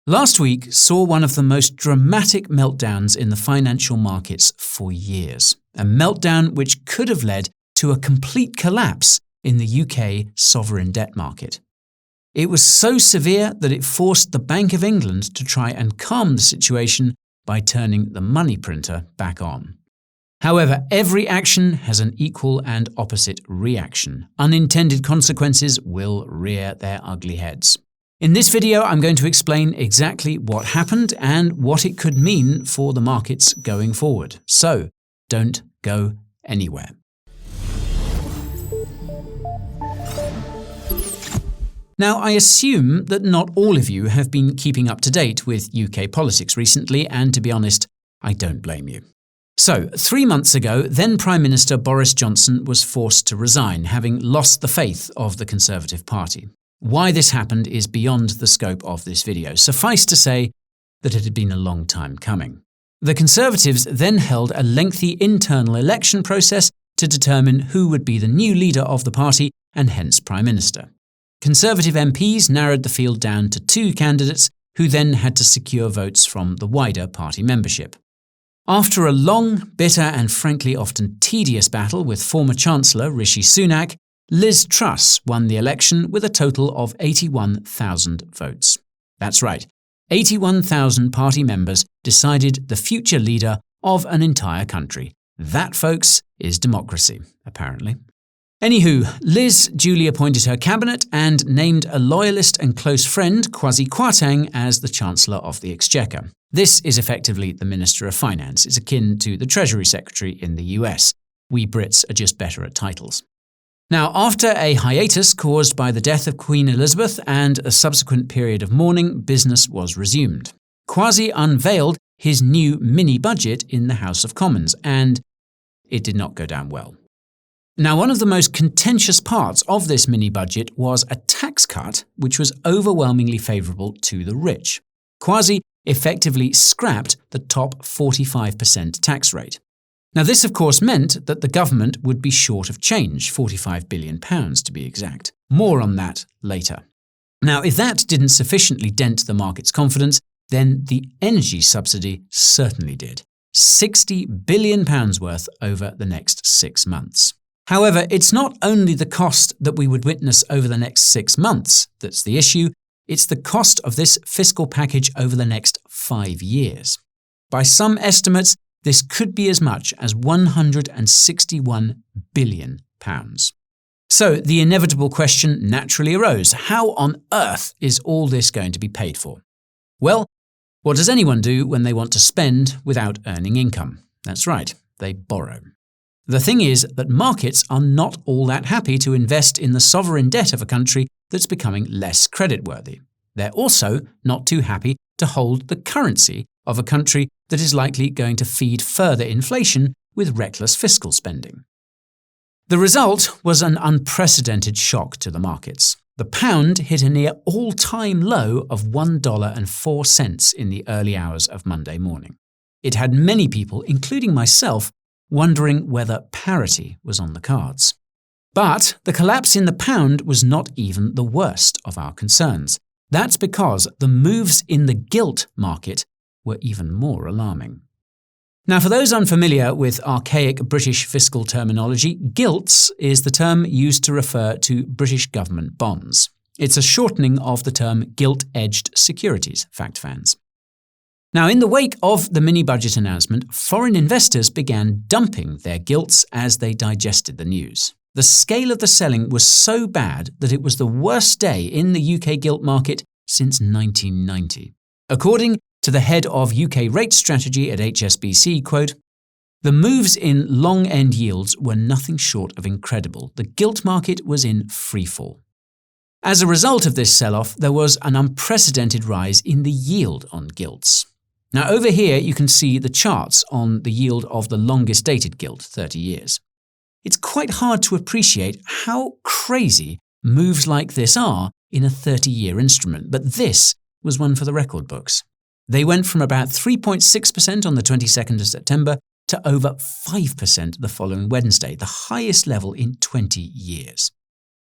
Last week saw one of the most dramatic meltdowns in the financial markets for years. A meltdown which could have led to a complete collapse in the UK sovereign debt market. It was so severe that it forced the Bank of England to try and calm the situation by turning the money printer back on. However, every action has an equal and opposite reaction. Unintended consequences will rear their ugly heads. In this video, I'm going to explain exactly what happened and what it could mean for the markets going forward. So, don't go anywhere. Now, I assume that not all of you have been keeping up to date with UK politics recently, and to be honest, I don't blame you. So, 3 months ago, then Prime Minister Boris Johnson was forced to resign, having lost the faith of the Conservative Party. Why this happened is beyond the scope of this video. Suffice to say that it had been a long time coming. The Conservatives then held a lengthy internal election process to determine who would be the new leader of the party and hence Prime Minister. Conservative MPs narrowed the field down to 2 candidates who then had to secure votes from the wider party membership. After a long, bitter and frankly often tedious battle with former Chancellor Rishi Sunak, Liz Truss won the election with a total of 81,000 votes. That's right, 81,000 party members decided the future leader of an entire country. That, folks, is democracy, apparently. Anywho, Liz duly appointed her cabinet and named a loyalist and close friend, Kwasi Kwarteng, as the Chancellor of the Exchequer. This is effectively the Minister of Finance. It's akin to the Treasury Secretary in the US. We Brits are just better at titles. Now, after a hiatus caused by the death of Queen Elizabeth and a subsequent period of mourning, business was resumed. Kwasi unveiled his new mini-budget in the House of Commons, and it did not go down well. Now, one of the most contentious parts of this mini-budget was a tax cut which was overwhelmingly favourable to the rich. Kwasi effectively scrapped the top 45% tax rate. Now, this of course meant that the government would be short of change, £45 billion to be exact. More on that later. Now, if that didn't sufficiently dent the market's confidence, then the energy subsidy certainly did. £60 billion worth over the next 6 months. However, it's not only the cost that we would witness over the next 6 months that's the issue, it's the cost of this fiscal package over the next 5 years. By some estimates, this could be as much as £161 billion. So the inevitable question naturally arose: how on earth is all this going to be paid for? Well, what does anyone do when they want to spend without earning income? That's right, they borrow. The thing is that markets are not all that happy to invest in the sovereign debt of a country that's becoming less creditworthy. They're also not too happy to hold the currency of a country that is likely going to feed further inflation with reckless fiscal spending. The result was an unprecedented shock to the markets. The pound hit a near all-time low of $1.04 in the early hours of Monday morning. It had many people, including myself, wondering whether parity was on the cards. But the collapse in the pound was not even the worst of our concerns. That's because the moves in the gilt market were even more alarming. Now, for those unfamiliar with archaic British fiscal terminology, gilts is the term used to refer to British government bonds. It's a shortening of the term gilt-edged securities, fact fans. Now, in the wake of the mini-budget announcement, foreign investors began dumping their gilts as they digested the news. The scale of the selling was so bad that it was the worst day in the UK gilt market since 1990. According to the head of UK rate strategy at HSBC, quote, "The moves in long-end yields were nothing short of incredible. The gilt market was in freefall." As a result of this sell-off, there was an unprecedented rise in the yield on gilts. Now, over here you can see the charts on the yield of the longest dated gilt, 30 years. It's quite hard to appreciate how crazy moves like this are in a 30-year instrument, but this was one for the record books. They went from about 3.6% on the 22nd of September to over 5% the following Wednesday, the highest level in 20 years.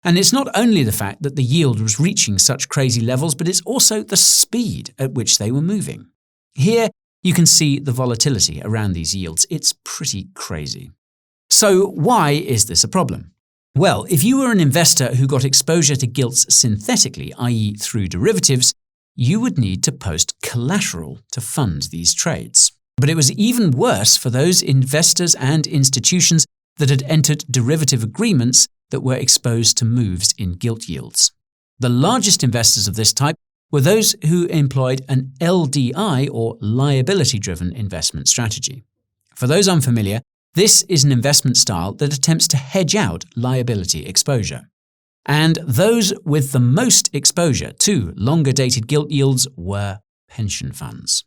And it's not only the fact that the yield was reaching such crazy levels, but it's also the speed at which they were moving. Here, you can see the volatility around these yields. It's pretty crazy. So why is this a problem? Well, if you were an investor who got exposure to gilts synthetically, i.e. through derivatives, you would need to post collateral to fund these trades. But it was even worse for those investors and institutions that had entered derivative agreements that were exposed to moves in gilt yields. The largest investors of this type were those who employed an LDI or liability-driven investment strategy. For those unfamiliar, this is an investment style that attempts to hedge out liability exposure. And those with the most exposure to longer-dated gilt yields were pension funds.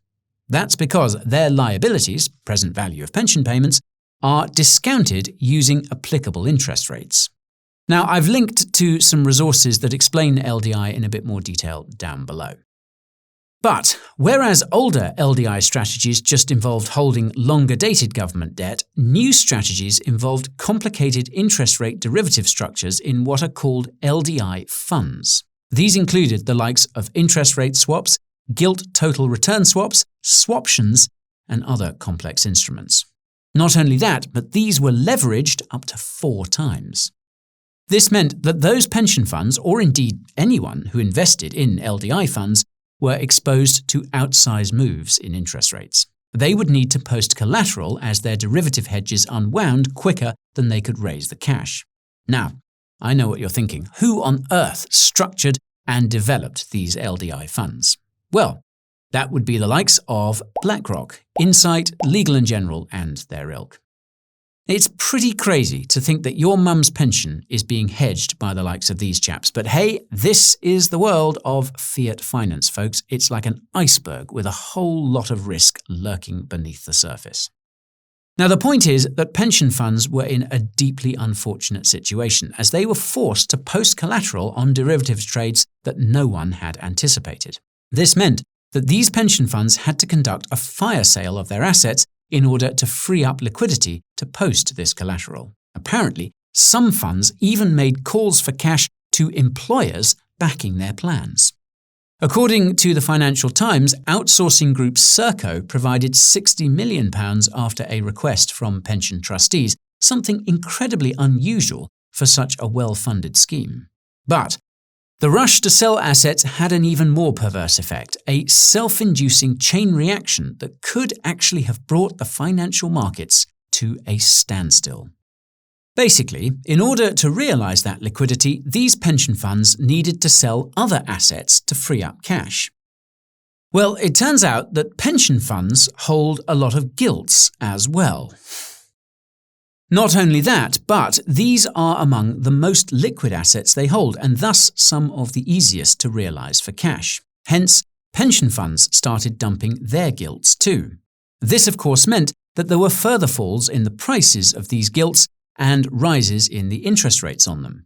That's because their liabilities, present value of pension payments, are discounted using applicable interest rates. Now, I've linked to some resources that explain LDI in a bit more detail down below. But whereas older LDI strategies just involved holding longer-dated government debt, new strategies involved complicated interest rate derivative structures in what are called LDI funds. These included the likes of interest rate swaps, gilt total return swaps, swaptions, and other complex instruments. Not only that, but these were leveraged up to 4 times. This meant that those pension funds, or indeed anyone who invested in LDI funds, were exposed to outsized moves in interest rates. They would need to post collateral as their derivative hedges unwound quicker than they could raise the cash. Now, I know what you're thinking. Who on earth structured and developed these LDI funds? Well, that would be the likes of BlackRock, Insight, Legal & General, and their ilk. It's pretty crazy to think that your mum's pension is being hedged by the likes of these chaps. But hey, this is the world of fiat finance, folks. It's like an iceberg with a whole lot of risk lurking beneath the surface. Now, the point is that pension funds were in a deeply unfortunate situation, as they were forced to post collateral on derivatives trades that no one had anticipated. This meant that these pension funds had to conduct a fire sale of their assets in order to free up liquidity to post this collateral. Apparently, some funds even made calls for cash to employers backing their plans. According to the Financial Times, outsourcing group Serco provided £60 million after a request from pension trustees, something incredibly unusual for such a well-funded scheme. But the rush to sell assets had an even more perverse effect, a self-inducing chain reaction that could actually have brought the financial markets to a standstill. Basically, in order to realize that liquidity, these pension funds needed to sell other assets to free up cash. Well, it turns out that pension funds hold a lot of gilts as well. Not only that, but these are among the most liquid assets they hold, and thus some of the easiest to realize for cash. Hence, pension funds started dumping their gilts too. This, of course, meant that there were further falls in the prices of these gilts and rises in the interest rates on them.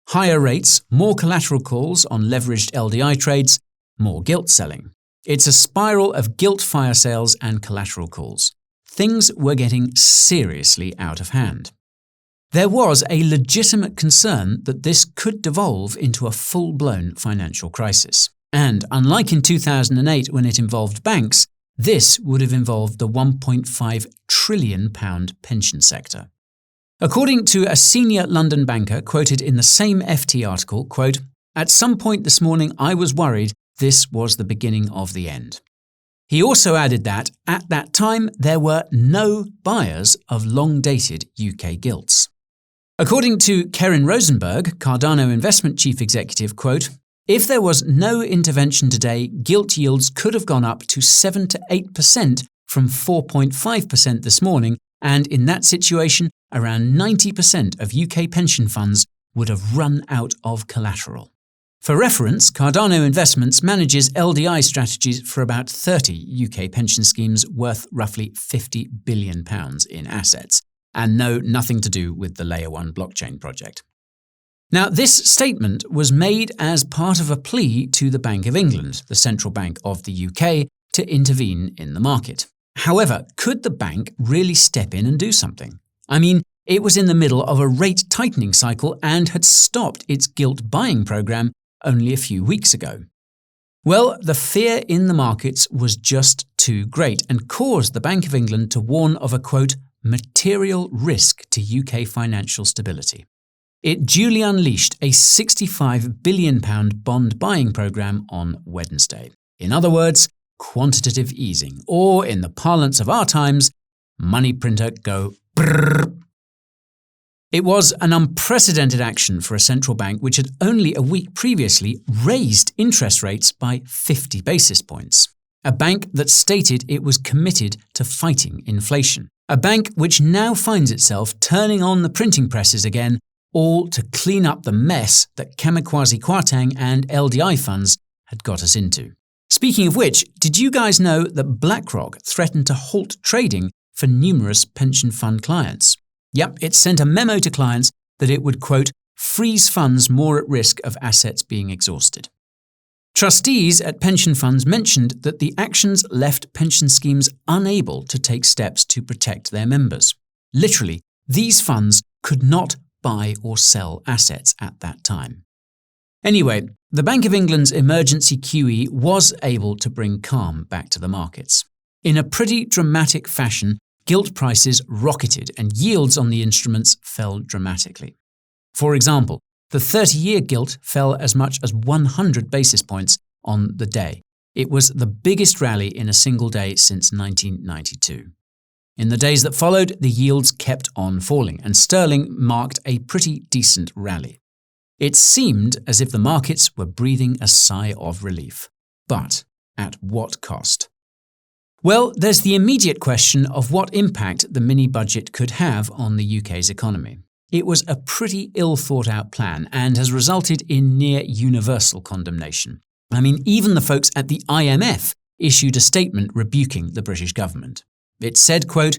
Higher rates, more collateral calls on leveraged LDI trades, more gilt selling. It's a spiral of gilt fire sales and collateral calls. Things were getting seriously out of hand. There was a legitimate concern that this could devolve into a full-blown financial crisis. And unlike in 2008 when it involved banks, this would have involved the £1.5 trillion pension sector. According to a senior London banker quoted in the same FT article, quote, "At some point this morning I was worried this was the beginning of the end." He also added that, at that time, there were no buyers of long-dated UK gilts. According to Kerin Rosenberg, Cardano Investment Chief Executive, quote, "If there was no intervention today, gilt yields could have gone up to 7 to 8% from 4.5% this morning, and in that situation, around 90% of UK pension funds would have run out of collateral." For reference, Cardano Investments manages LDI strategies for about 30 UK pension schemes worth roughly £50 billion in assets, and nothing to do with the Layer 1 blockchain project. Now, this statement was made as part of a plea to the Bank of England, the central bank of the UK, to intervene in the market. However, could the bank really step in and do something? I mean, It was in the middle of a rate tightening cycle and had stopped its gilt buying program only a few weeks ago. Well, the fear in the markets was just too great and caused the Bank of England to warn of a, quote, material risk to UK financial stability. It duly unleashed a £65 billion bond buying programme on Wednesday. In other words, quantitative easing, or in the parlance of our times, money printer go brrr. It was an unprecedented action for a central bank which had only a week previously raised interest rates by 50 basis points. A bank that stated it was committed to fighting inflation. A bank which now finds itself turning on the printing presses again, all to clean up the mess that Kamikaze Kwarteng and LDI funds had got us into. Speaking of which, did you guys know that BlackRock threatened to halt trading for numerous pension fund clients? Yep, it sent a memo to clients that it would, quote, freeze funds more at risk of assets being exhausted. Trustees at pension funds mentioned that the actions left pension schemes unable to take steps to protect their members. Literally, these funds could not buy or sell assets at that time. Anyway, the Bank of England's emergency QE was able to bring calm back to the markets. In a pretty dramatic fashion, gilt prices rocketed and yields on the instruments fell dramatically. For example, the 30-year gilt fell as much as 100 basis points on the day. It was the biggest rally in a single day since 1992. In the days that followed, the yields kept on falling, and sterling marked a pretty decent rally. It seemed as if the markets were breathing a sigh of relief. But at what cost? Well, there's the immediate question of what impact the mini-budget could have on the UK's economy. It was a pretty ill-thought-out plan and has resulted in near-universal condemnation. I mean, even the folks at the IMF issued a statement rebuking the British government. It said, quote,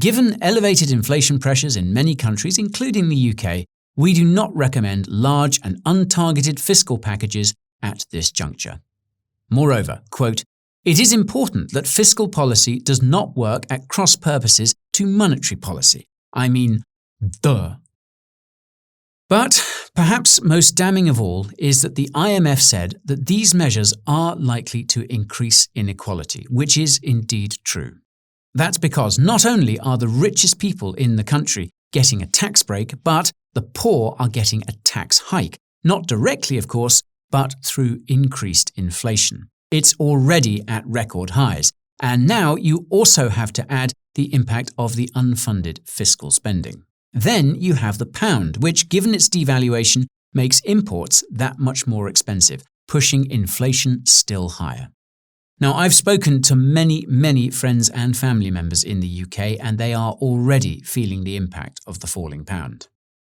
given elevated inflation pressures in many countries, including the UK, we do not recommend large and untargeted fiscal packages at this juncture. Moreover, quote, it is important that fiscal policy does not work at cross purposes to monetary policy. I mean, duh. But perhaps most damning of all is that the IMF said that these measures are likely to increase inequality, which is indeed true. That's because not only are the richest people in the country getting a tax break, but the poor are getting a tax hike. Not directly, of course, but through increased inflation. It's already at record highs, and now you also have to add the impact of the unfunded fiscal spending. Then you have the pound, which, given its devaluation, makes imports that much more expensive, pushing inflation still higher. Now, I've spoken to many friends and family members in the UK, and they are already feeling the impact of the falling pound.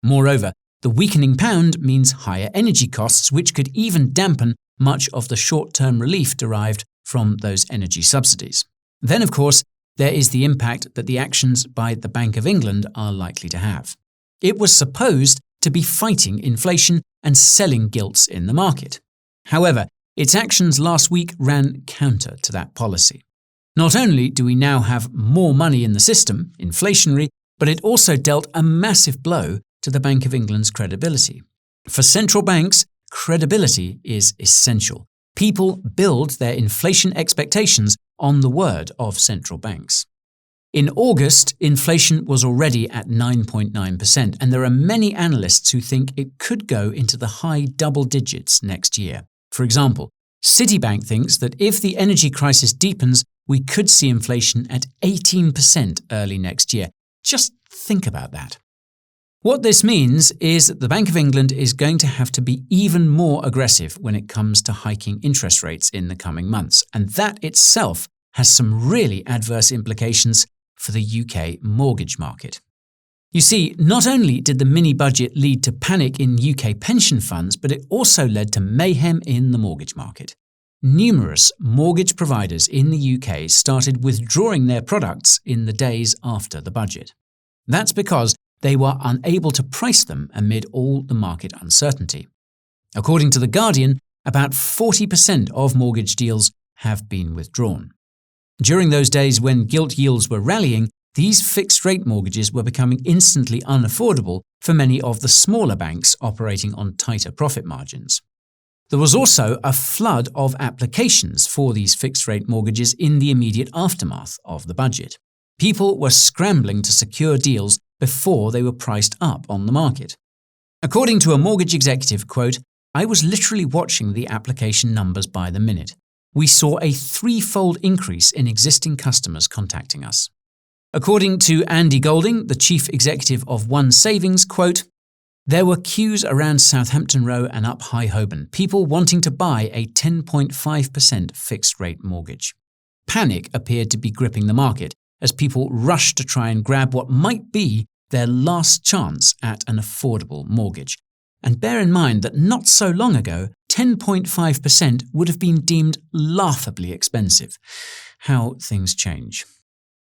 Moreover, the weakening pound means higher energy costs, which could even dampen much of the short-term relief derived from those energy subsidies. Then, of course, there is the impact that the actions by the Bank of England are likely to have. It was supposed to be fighting inflation and selling gilts in the market. However, its actions last week ran counter to that policy. Not only do we now have more money in the system, inflationary, but it also dealt a massive blow to the Bank of England's credibility. For central banks, credibility is essential. People build their inflation expectations on the word of central banks. In August, inflation was already at 9.9%, and there are many analysts who think it could go into the high double digits next year. For example, Citibank thinks that if the energy crisis deepens, we could see inflation at 18% early next year. Just think about that. What this means is that the Bank of England is going to have to be even more aggressive when it comes to hiking interest rates in the coming months, and that itself has some really adverse implications for the UK mortgage market. You see, not only did the mini-budget lead to panic in UK pension funds, but it also led to mayhem in the mortgage market. Numerous mortgage providers in the UK started withdrawing their products in the days after the budget. That's because they were unable to price them amid all the market uncertainty. According to The Guardian, about 40% of mortgage deals have been withdrawn. During those days when gilt yields were rallying, these fixed-rate mortgages were becoming instantly unaffordable for many of the smaller banks operating on tighter profit margins. There was also a flood of applications for these fixed-rate mortgages in the immediate aftermath of the budget. People were scrambling to secure deals before they were priced up on the market. According to a mortgage executive, quote, "I was literally watching the application numbers by the minute. We saw a threefold increase in existing customers contacting us." According to Andy Golding, the chief executive of One Savings, quote, "There were queues around Southampton Row and up High Holborn, people wanting to buy a 10.5% fixed-rate mortgage. Panic appeared to be gripping the market as people rushed to try and grab what might be their last chance at an affordable mortgage. And bear in mind that not so long ago, 10.5% would have been deemed laughably expensive. How things change.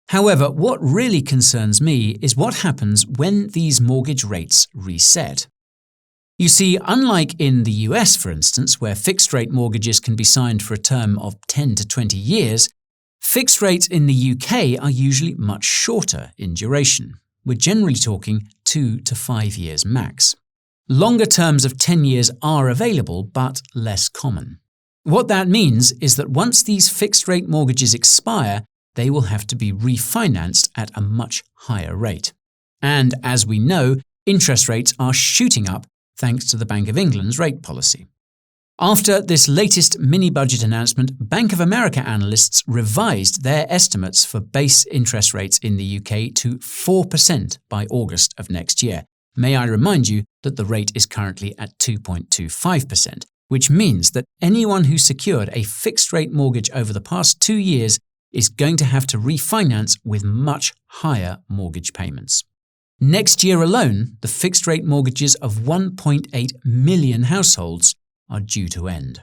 However, what really concerns me is what happens when these mortgage rates reset. You see, unlike in the US, for instance, where fixed-rate mortgages can be signed for a term of 10 to 20 years, fixed rates in the UK are usually much shorter in duration. We're generally talking 2 to 5 years max. Longer terms of 10 years are available, but less common. What that means is that once these fixed-rate mortgages expire, they will have to be refinanced at a much higher rate. And as we know, interest rates are shooting up thanks to the Bank of England's rate policy. After this latest mini-budget announcement, Bank of America analysts revised their estimates for base interest rates in the UK to 4% by August of next year. May I remind you that the rate is currently at 2.25%, which means that anyone who secured a fixed-rate mortgage over the past 2 years is going to have to refinance with much higher mortgage payments. Next year alone, the fixed-rate mortgages of 1.8 million households are due to end.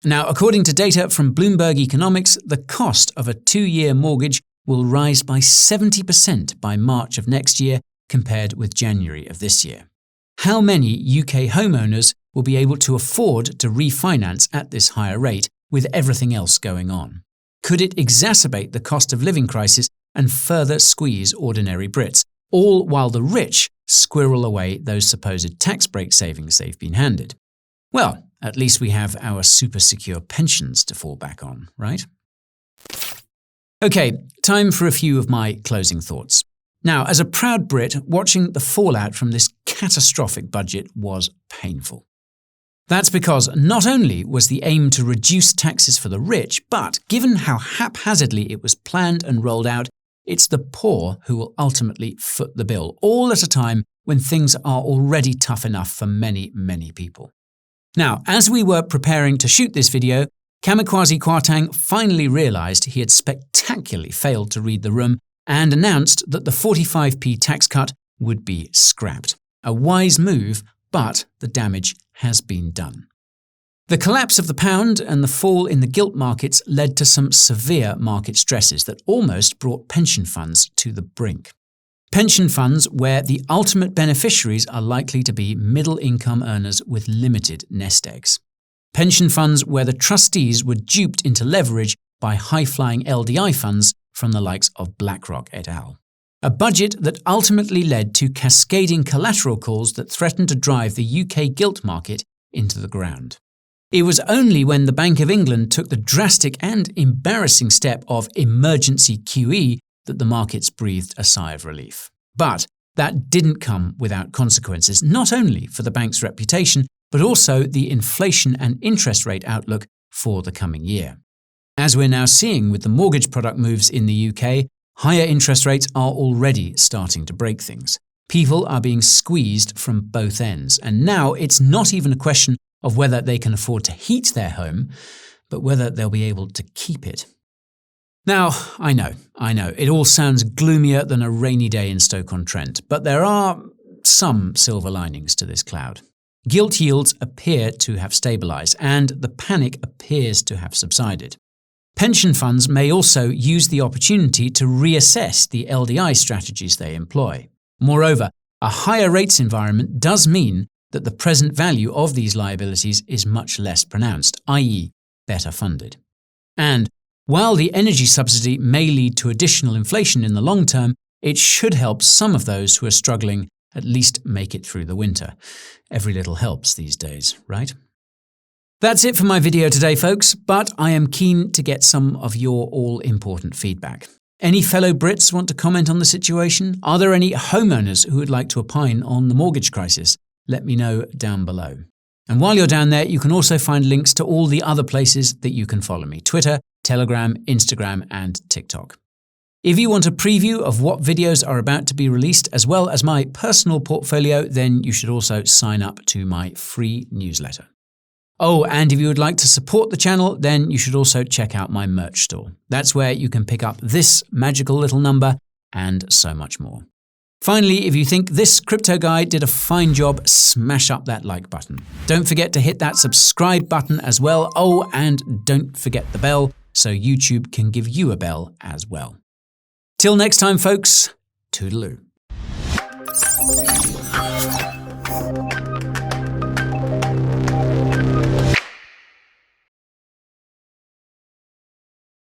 Now, according to data from Bloomberg Economics, the cost of a 2-year mortgage will rise by 70% by March of next year compared with January of this year. How many UK homeowners will be able to afford to refinance at this higher rate with everything else going on? Could it exacerbate the cost of living crisis and further squeeze ordinary Brits, all while the rich squirrel away those supposed tax break savings they've been handed? Well, at least we have our super secure pensions to fall back on, right? Okay, time for a few of my closing thoughts. Now, as a proud Brit, watching the fallout from this catastrophic budget was painful. That's because not only was the aim to reduce taxes for the rich, but given how haphazardly it was planned and rolled out, it's the poor who will ultimately foot the bill, all at a time when things are already tough enough for many, many people. Now, as we were preparing to shoot this video, Kamikaze Kwarteng finally realised he had spectacularly failed to read the room and announced that the 45p tax cut would be scrapped. A wise move, but the damage has been done. The collapse of the pound and the fall in the gilt markets led to some severe market stresses that almost brought pension funds to the brink. Pension funds where the ultimate beneficiaries are likely to be middle-income earners with limited nest eggs. Pension funds where the trustees were duped into leverage by high-flying LDI funds from the likes of BlackRock et al. A budget that ultimately led to cascading collateral calls that threatened to drive the UK gilt market into the ground. It was only when the Bank of England took the drastic and embarrassing step of emergency QE that the markets breathed a sigh of relief. But that didn't come without consequences, not only for the bank's reputation, but also the inflation and interest rate outlook for the coming year. As we're now seeing with the mortgage product moves in the UK, higher interest rates are already starting to break things. People are being squeezed from both ends, and now it's not even a question of whether they can afford to heat their home, but whether they'll be able to keep it. Now, I know, it all sounds gloomier than a rainy day in Stoke-on-Trent, but there are some silver linings to this cloud. Gilt yields appear to have stabilised, and the panic appears to have subsided. Pension funds may also use the opportunity to reassess the LDI strategies they employ. Moreover, a higher rates environment does mean that the present value of these liabilities is much less pronounced, i.e., better funded. And while the energy subsidy may lead to additional inflation in the long term, It should help some of those who are struggling at least make it through the winter. Every little helps these days, right? That's it for my video today, folks, but I am keen to get some of your all-important feedback. Any fellow Brits want to comment on the situation? Are there any homeowners who would like to opine on the mortgage crisis? Let me know down below. And while you're down there, you can also find links to all the other places that you can follow me: Twitter, Telegram, Instagram, and TikTok. If you want a preview of what videos are about to be released, as well as my personal portfolio, then you should also sign up to my free newsletter. Oh, and if you would like to support the channel, then you should also check out my merch store. That's where you can pick up this magical little number and so much more. Finally, if you think this crypto guy did a fine job, smash up that like button. Don't forget to hit that subscribe button as well. Oh, and don't forget the bell so YouTube can give you a bell as well. Till next time, folks, toodaloo.